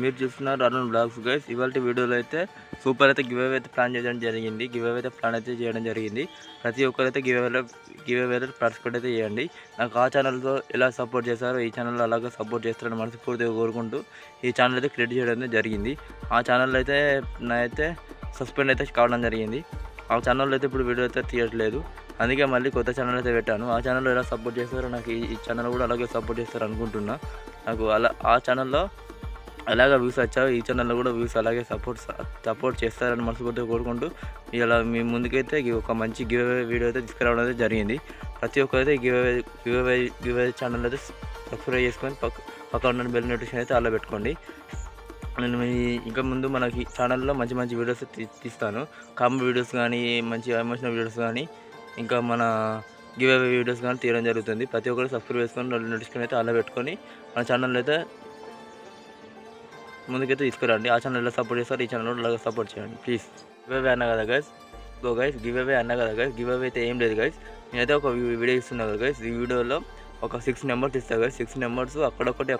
మీరు చూస్తున్నారు Arun blogs guys. ఇవాళ వీడియోలో అయితే సూపర్ అయితే గివ్ అవే అయితే ప్లాన్ చేయడం జరిగింది. గివ్ అవే అయితే ప్లాన్ అయితే చేయడం జరిగింది. ప్రతి ఒక్కరైతే గివ్ అవేలో పార్టిసిపేట్ అయితే చేయండి. నాకు ఆ ఛానల్తో ఎలా సపోర్ట్ చేస్తారో ఈ ఛానల్లో అలాగే సపోర్ట్ చేస్తారని మనస్ఫూర్తిగా కోరుకుంటూ ఈ ఛానల్ అయితే క్రియేట్ చేయడం జరిగింది. ఆ ఛానల్ అయితే నాకైతే సస్పెండ్ అయితే కావడం జరిగింది. ఆ ఛానల్లో అయితే ఇప్పుడు వీడియో అయితే తీయట్లేదు. అందుకే మళ్ళీ కొత్త ఛానల్ అయితే పెట్టాను. ఆ ఛానల్లో ఎలా సపోర్ట్ చేస్తారో నాకు ఈ ఛానల్ కూడా అలాగే సపోర్ట్ చేస్తారు అనుకుంటున్నా. నాకు ఆ ఛానల్లో అలాగే వ్యూస్ వచ్చావు, ఈ ఛానల్లో కూడా వ్యూస్ అలాగే సపోర్ట్ చేస్తారని మనస్ఫూర్తిగా కోరుకుంటూ ఇలా మీ ముందుకైతే ఒక మంచి గివ్ అవే వీడియో అయితే తీసుకురావడం అయితే జరిగింది. ప్రతి ఒక్కరైతే గివ్ అవే ఛానల్ అయితే సబ్స్క్రైబ్ చేసుకొని పక్కన ఉన్న బెల్ నోటిఫికేషన్ అయితే అలా పెట్టుకోండి. నేను ఇంకా ముందు మనకి ఛానల్లో మంచి మంచి వీడియోస్ తీస్తాను. కామెడీ వీడియోస్ కానీ, మంచి ఎమోషనల్ వీడియోస్ కానీ, ఇంకా మన గివ్ అవే వీడియోస్ కానీ తీయడం జరుగుతుంది. ప్రతి ఒక్కరు సబ్స్క్రైబ్ చేసుకొని నోటిఫికేషన్ అయితే అలా పెట్టుకొని మన ఛానల్ అయితే ముందుకైతే తీసుకురండి. ఆ ఛానల్ ఎలా సపోర్ట్ చేస్తారు ఈ ఛానల్ అలాగే సపోర్ట్ చేయండి ప్లీజ్. గివ్ అవే అన్నా కదా గైస్. గివ్ అవే అన్నా కదా గైస్. గివ్ అవే అయితే ఏం లేదు గైస్. నేనైతే ఒక వీడియో ఇస్తున్నా కదా గైస్. ఈ వీడియోలో ఒక 6 నెంబర్స్ ఇస్తా గైస్. 6 నెంబర్స్ అక్కడొకటి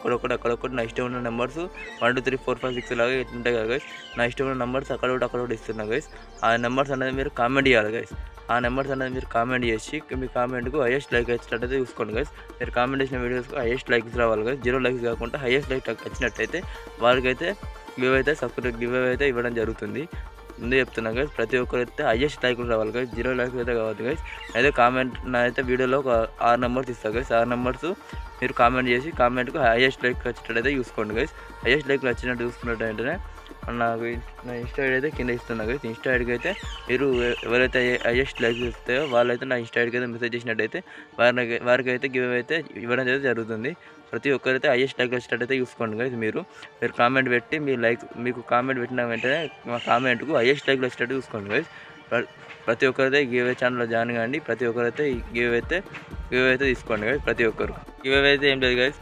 నా ఇష్టం ఉన్న నెంబర్స్ 1 2 3 4 5 6 లాగా ఉంటాయి కదా గైస్. నా ఇష్టం ఉన్న నెంబర్స్ అక్కడొకటి ఇస్తున్నా గైస్. ఆ నెంబర్స్ అనేది మీరు కామెంట్ చేయాలి గైస్. ఆ నెంబర్స్ అనేది మీరు కామెంట్ చేసి మీ కామెంట్కు హైయెస్ట్ లైక్ వచ్చినట్టయితే చూసుకోండి గైస్. మీరు కామెంట్ చేసిన వీడియోస్కి హైయెస్ట్ లైక్స్ రావాలి గైస్. 0 లైక్స్ కాకుండా హైయెస్ట్ లైక్ వచ్చినట్టయితే వాళ్ళకైతే గివ్ అవే అయితే ఇవ్వడం జరుగుతుంది. ముందే చెప్తున్నా గైస్. ప్రతి ఒక్కరైతే హైయెస్ట్ లైక్లు రావాలి గైస్. 0 లైక్స్ అయితే కావాలి గైస్. అయితే నాదైతే వీడియోలో ఒక 6 నెంబర్స్ ఇస్తాను గైస్. 6 నెంబర్స్ మీరు కామెంట్ చేసి కామెంట్కు హైయెస్ట్ లైక్ వచ్చినట్టయితే చూసుకోండి గైస్. హైయెస్ట్ లైక్లు వచ్చినట్టు చూసుకున్నట్టు వెంటనే నాకు నా ఇన్స్టా ఐడి అయితే కింద ఇస్తున్నా గైస్. ఇన్స్టా ఐడికి అయితే మీరు ఎవరైతే హైయెస్ట్ లైక్స్ ఇస్తాయో వాళ్ళైతే నా ఇన్స్టా ఐడికి అయితే మెసేజ్ చేసినట్టయితే వారికి అయితే గివ్ అవే అయితే ఇవ్వడం అయితే జరుగుతుంది. ప్రతి ఒక్కరైతే హైయెస్ట్ లైక్ వచ్చినట్టయితే చూసుకోండి గైస్. మీరు కామెంట్ పెట్టి మీకు కామెంట్ పెట్టిన వెంటనే మా కామెంట్కు హైయెస్ట్ లైక్లు వచ్చేటట్టు చూసుకోండి గైస్. ప్రతి ఒక్కరైతే గివ్ అవే ఛానల్లో జాయిన్ కాండి. ప్రతి ఒక్కరైతే గివ్ అవే అయితే తీసుకోండి గైస్. ప్రతి ఒక్కరు గివ్ అవే అయితే ఏం లేదు గైస్.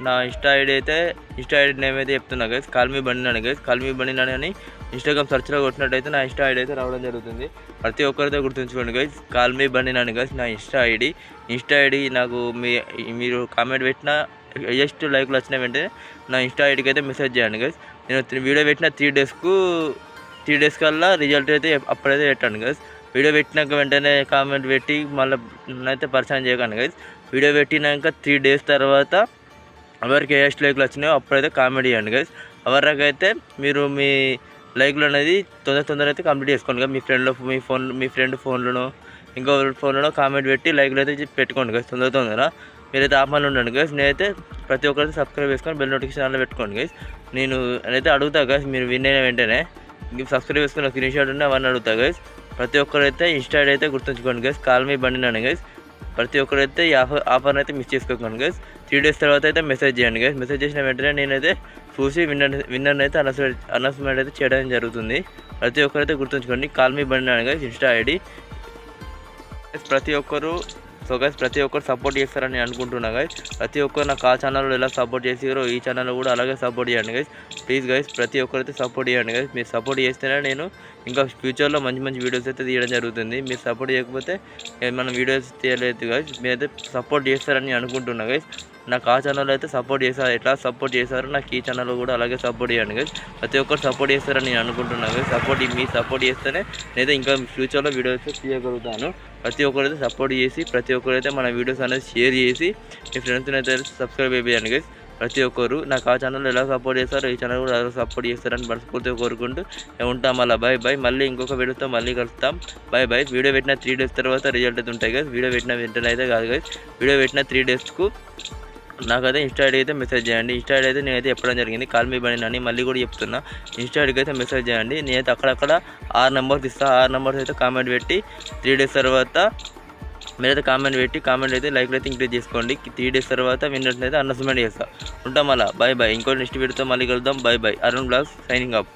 నా ఇన్స్టా ఐడి నేమ్ అయితే చెప్తున్నా guys. Call me Bandinani guys. Call me Bandinani అని ఇన్స్టాగ్రామ్ సర్చ్లో కొట్టినట్టయితే నా ఇన్స్టా ఐడి అయితే రావడం జరుగుతుంది. ప్రతి ఒక్కరితో గుర్తుంచుకోండి గైస్. కాల్మీ బండినాని గైస్ నా ఇన్స్టా ఐడి. నాకు మీరు కామెంట్ పెట్టిన హైయెస్ట్ లైక్లు వచ్చిన వెంటనే నా ఇన్స్టా ఐడికి అయితే మెసేజ్ చేయండి గైస్. నేను వీడియో పెట్టిన 3 డేస్ కల్లా రిజల్ట్ అయితే అప్పుడైతే పెట్టండి గైస్. వీడియో పెట్టినాక వెంటనే కామెంట్ పెట్టి మళ్ళీ నన్నైతే పరిచయం చేయకండి గైస్. వీడియో పెట్టినాక 3 డేస్ తర్వాత ఎవరికి హైయెస్ట్ లైక్లు వచ్చినాయో అప్పుడైతే కామెంట్ చేయండి గైస్. ఎవరికైతే మీరు మీ లైక్లు అనేది తొందర అయితే కంప్లీట్ చేసుకోండి కదా. మీ ఫ్రెండ్ ఫోన్లోనో ఇంకో ఫోన్లోనో కామెంట్ పెట్టి లైక్లు అయితే పెట్టుకోండి గైస్. తొందర మీరైతే ఆఫ్లైన్లో ఉండండి గైస్. నేనైతే ప్రతి ఒక్కరైతే సబ్స్క్రైబ్ చేసుకొని బెల్ నోటిఫికేషన్ ఆన్లో పెట్టుకోండి గైస్. నేనైతే అడుగుతా గైస్. మీరు విన్ అయిన వెంటనే సబ్స్క్రైబ్ చేసుకుని స్క్రీన్ షాట్ ఉంటే అవన్నీ అడుగుతా గైస్. ప్రతి ఒక్కరైతే ఇన్స్టా ఐడి అయితే గుర్తుంచుకోండి గైస్. Call me Bandinani guys. ప్రతి ఒక్కరైతే ఈ ఆఫర్ని అయితే మిస్ చేసుకోకండి గైస్. 3 డేస్ తర్వాత అయితే మెసేజ్ చేయండి గైస్. మెసేజ్ చేసిన వెంటనే నేనైతే చూసి విన్నర్ని అయితే అనౌన్స్మెంట్ అయితే చేయడం జరుగుతుంది. ప్రతి ఒక్కరైతే గుర్తుంచుకోండి. Call me Bandinani guys insta ID. ప్రతి ఒక్కరు సపోర్ట్ చేస్తారని అనుకుంటున్నా గైస్. ప్రతి ఒక్కరు నాకు ఆ ఛానల్లో ఎలా సపోర్ట్ చేసారో ఈ ఛానల్లో కూడా అలాగే సపోర్ట్ చేయండి గైస్. ప్లీజ్ గైస్ ప్రతి ఒక్కరైతే సపోర్ట్ చేయండి గైస్. మీరు సపోర్ట్ చేస్తేనే నేను ఇంకా ఫ్యూచర్లో మంచి వీడియోస్ అయితే తీయడం జరుగుతుంది. మీరు సపోర్ట్ చేయకపోతే మనం వీడియోస్ తీయలేదు గైస్. మీరైతే సపోర్ట్ చేస్తారని అనుకుంటున్నా గైస్. నాకు ఆ ఛానల్లో అయితే సపోర్ట్ చేశారు. ఎట్లా సపోర్ట్ చేశారో నాకు ఈ ఛానల్లో కూడా అలాగే సపోర్ట్ చేయండి గైస్. ప్రతి ఒక్కరు సపోర్ట్ చేస్తారని నేను అనుకుంటున్నాను గైస్. మీ సపోర్ట్ చేస్తేనే నేనైతే ఇంకా ఫ్యూచర్లో వీడియోస్ తీయగలుగుతాను. ప్రతి ఒక్కరైతే సపోర్ట్ చేసి ప్రతి ఒక్కరైతే మన వీడియోస్ అనేది షేర్ చేసి మీ ఫ్రెండ్స్ని అయితే సబ్స్క్రైబ్ అయిపోయాను గైస్. ప్రతి ఒక్కరు నాకు ఆ ఛానల్లో ఎలా సపోర్ట్ చేస్తారో ఈ ఛానల్ కూడా ఎలా సపోర్ట్ చేస్తారని మనస్ఫూర్తిగా కోరుకుంటూ ఉంటాం. అలా బాయ్. మళ్ళీ ఇంకొక వీడియోతో మళ్ళీ కలుస్తాం. బాయ్. వీడియో పెట్టిన 3 డేస్ తర్వాత రిజల్ట్ అయితే ఉంటాయి గైస్. వీడియో పెట్టిన వెంటనే అయితే కాదు గైస్. వీడియో పెట్టిన 3 డేస్కు నాకైతే ఇన్స్టా ఐడి అయితే మెసేజ్ చేయండి. ఇన్స్టా ఐడి అయితే నేనైతే చెప్పడం జరిగింది. కాల్మీ బండినాని మళ్ళీ కూడా చెప్తున్నా. ఇన్స్టా ఐడికి అయితే మెసేజ్ చేయండి. నేనైతే అక్కడక్కడ 6 నెంబర్స్ ఇస్తాను. 6 నెంబర్స్ అయితే కామెంట్ పెట్టి 3 డేస్ తర్వాత మీరైతే కామెంట్ అయితే లైక్లు అయితే ఇంక్రీజ్ చేసుకోండి. 3 డేస్ తర్వాత విన్నర్స్ అయితే అనౌన్స్మెంట్ చేస్తా. ఉంటాం అలా బాయ్. ఇంకో నెక్స్ట్ వీడియోతో మళ్ళీ కలుద్దాం. Bye. Arun blogs signing up.